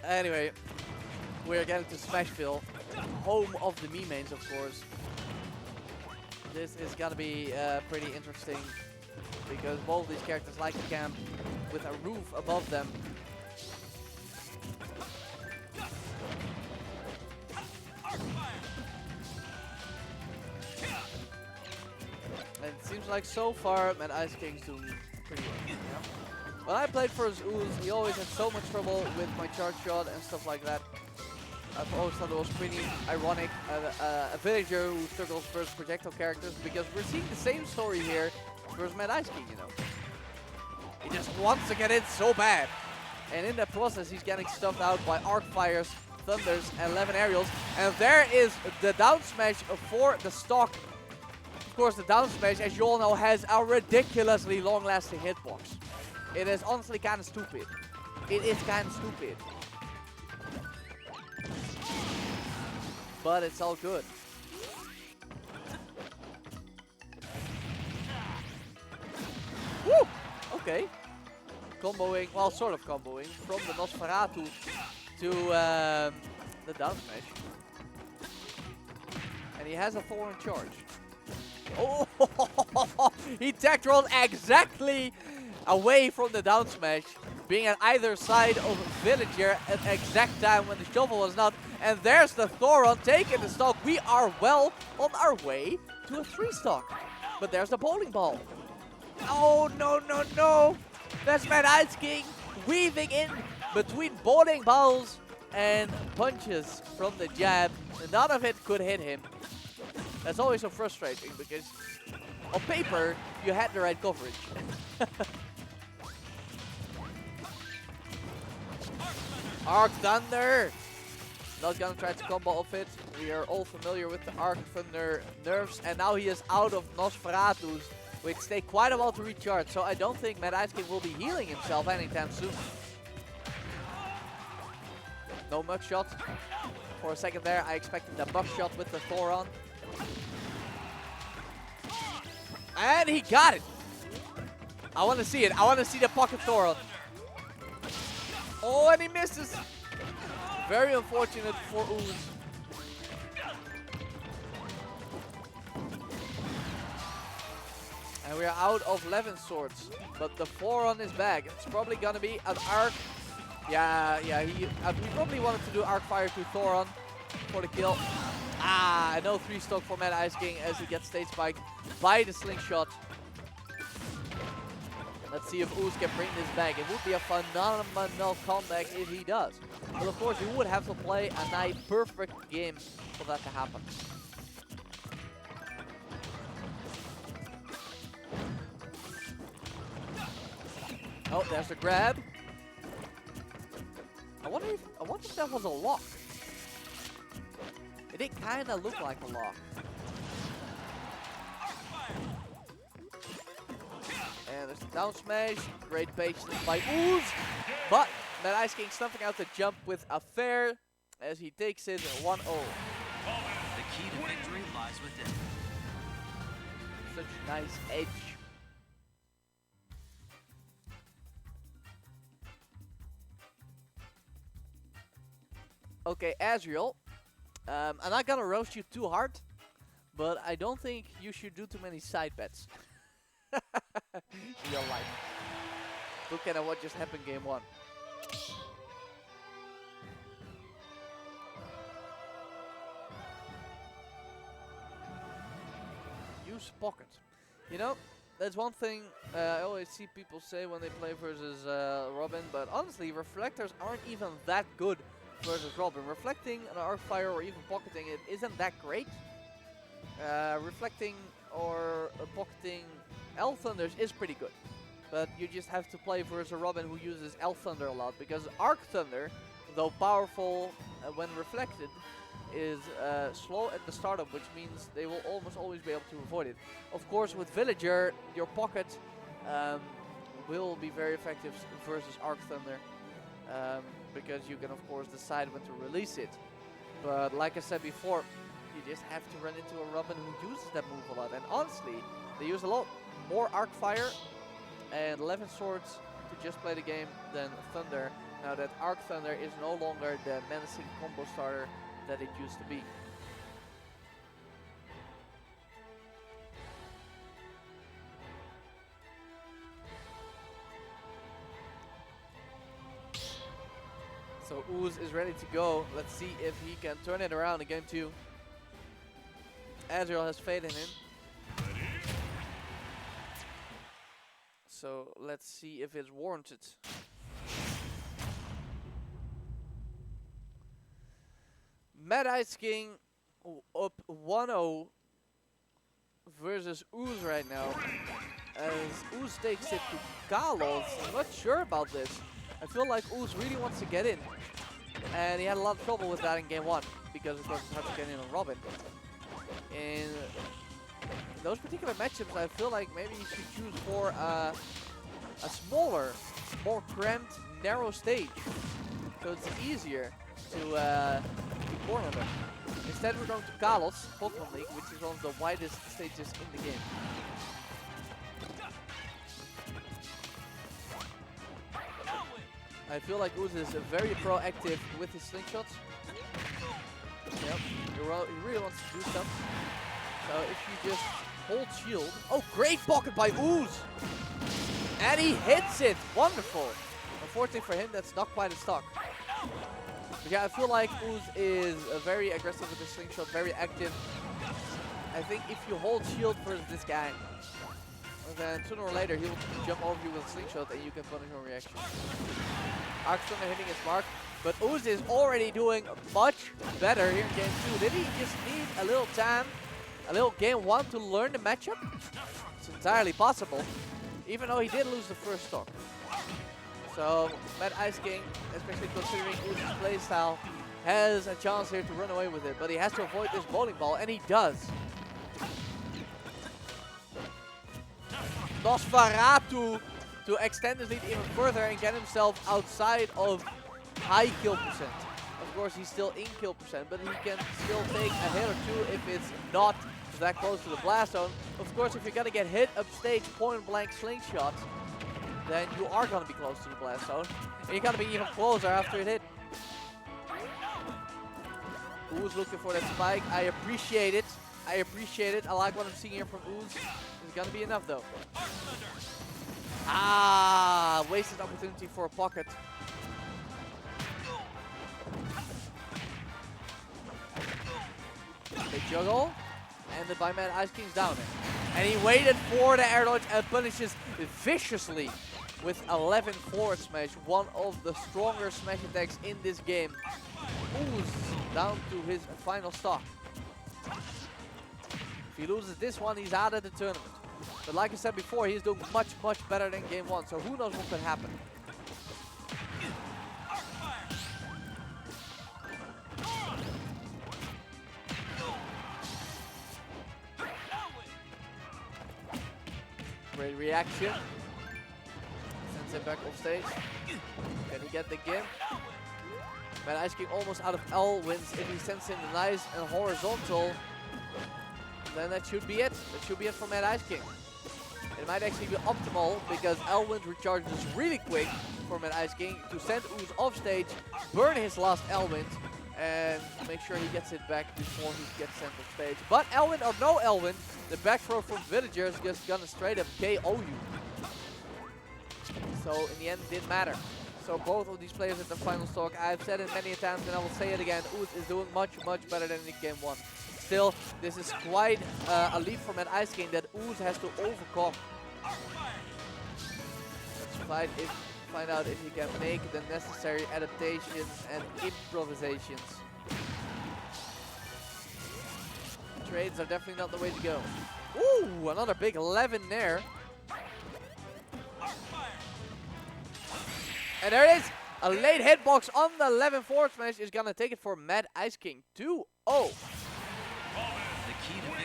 Anyway, we're getting to Smashville, home of the meme mains, of course. This is gonna be pretty interesting because both of these characters like to camp with a roof above them. And it seems like so far, man, Ice King's doing pretty well. Yeah. When I played first Ooze, he always had so much trouble with my charge shot and stuff like that. I've always thought it was pretty ironic, a villager who struggles versus projectile characters, because we're seeing the same story here versus Mad Ice King, you know. He just wants to get in so bad. And in that process, he's getting stuffed out by arc fires, thunders, and 11 aerials. And there is the down smash for the stock. Of course, the down smash, as you all know, has a ridiculously long-lasting hitbox. It is honestly kind of stupid. It is kind of stupid. But it's all good. Woo! Okay. Comboing, well, sort of comboing from the Nosferatu to the down smash. And he has a Thorn charge. Oh! He tech rolled exactly away from the down smash, being at either side of Villager at the exact time when the shovel was not. And there's the Thoron taking the stock. We are well on our way to a 3-stock. But there's the bowling ball. Oh, no, no, no. That's Mad Ice King weaving in between bowling balls and punches from the jab. None of it could hit him. That's always so frustrating because on paper, you had the right coverage. Arc Thunder! Not gonna try to combo off it. We are all familiar with the Arc Thunder nerfs, and now he is out of Nosferatus, which take quite a while to recharge, so I don't think Mad Ice King will be healing himself anytime soon. No mug shot. For a second there, I expected the mug shot with the Thoron. And he got it! I want to see it. I want to see the pocket Thoron. Oh, and he misses! Very unfortunate for Ooze. And we are out of 11 swords, but the Thoron is back. It's probably gonna be an arc. Yeah, he probably wanted to do arc fire to Thoron for the kill. Ah, no 3-stock for Mad Ice King as he gets stage spiked by the slingshot. Let's see if Ooze can bring this back. It would be a phenomenal comeback if he does. But of course, he would have to play a nice, perfect game for that to happen. Oh, there's the grab. I wonder if that was a lock. It did kind of look like a lock. And there's the down smash. Great patience by Ooze. But Mad Ice King stumping out the jump with a fair as he takes it 1-0. The key to victory lies within. Such nice edge. Okay, Azriel. I'm not gonna roast you too hard, but I don't think you should do too many side bets. In your life. Look at what just happened game 1. Use pocket. You know, that's one thing I always see people say when they play versus Robin, but honestly, reflectors aren't even that good versus Robin. Reflecting an arc fire or even pocketing it isn't that great. Reflecting or pocketing L Thunders is pretty good. But you just have to play versus a Robin who uses L Thunder a lot, because Arc Thunder, though powerful when reflected, is slow at the startup, which means they will almost always be able to avoid it. Of course, with Villager, your pocket will be very effective versus Arc Thunder, because you can of course decide when to release it. But like I said before, you just have to run into a Robin who uses that move a lot. And honestly, they use a lot more Arc Fire and 11 swords to just play the game than Thunder, now that Arc Thunder is no longer the menacing combo starter that it used to be. So Ooze is ready to go. Let's see if he can turn it around in game 2. Azrael has faith in him. So let's see if it's warranted. Mad Ice King up 1-0 versus Ooze right now. As Ooze takes it to Kalos. I'm not sure about this. I feel like Ooze really wants to get in. And he had a lot of trouble with that in game 1. Because of course it's hard to get in on Robin. In those particular matchups, I feel like maybe you should choose for a smaller, more cramped, narrow stage. So it's easier to corner them. Instead we're going to Kalos, Pokemon League, which is one of the widest stages in the game. I feel like Ooze is very proactive with his slingshots. Yep, he really wants to do stuff. So if you just hold shield. Oh, great pocket by Ooze! And he hits it! Wonderful! Unfortunately for him, that's not quite a stock. But yeah, I feel like Ooze is very aggressive with his slingshot, very active. I think if you hold shield versus this guy, then sooner or later he will jump over you with a slingshot and you can punish no reaction. Arcstunner hitting his mark, but Ooze is already doing much better here in game 2. Did he just need a little time, a little game 1 to learn the matchup? It's entirely possible, even though he did lose the first stock. So Mad Ice King, especially considering Ooze's playstyle, has a chance here to run away with it, but he has to avoid this bowling ball, and he does. Nosferatu to extend his lead even further and get himself outside of high kill percent. Of course, he's still in kill percent, but he can still take a hit or two if it's not that close to the blast zone. Of course, if you're gonna get hit upstage point blank slingshot, then you are gonna be close to the blast zone, and you're gonna be even closer after it hit. Ooze looking for that spike. I appreciate it. I appreciate it. I like what I'm seeing here from Ooze. It's gonna be enough though. Ah, wasted opportunity for a pocket. They juggle, and the by Mad Ice King's down there. And he waited for the air dodge and punishes viciously with 11 forward smash, one of the stronger smash attacks in this game. Ooze down to his final stock. If he loses this one, he's out of the tournament. But like I said before, he's doing much, much better than game 1, so who knows what could happen. Great reaction. Sends him back off stage. Can he get the game? Mad Ice King almost out of L wins. If he sends him the nice and horizontal, then that should be it. That should be it for Mad Ice King. It might actually be optimal because Elwind recharges really quick for Mad Ice King to send Ooze off stage, burn his last Elwind, and make sure he gets it back before he gets sent off stage. But Elwind or no Elwind, the back throw from Villager is just gonna straight up KO you. So in the end, it didn't matter. So both of these players at the final stock, I've said it many times and I will say it again, Ooze is doing much, much better than in game 1. Still, this is quite a leap from Mad Ice King that Ooze has to overcome. Let's find out if he can make the necessary adaptations and improvisations. Trades are definitely not the way to go. Ooh, another big 11 there. And there it is! A late hitbox on the 11 forward smash is gonna take it for Mad Ice King 2-0. The key to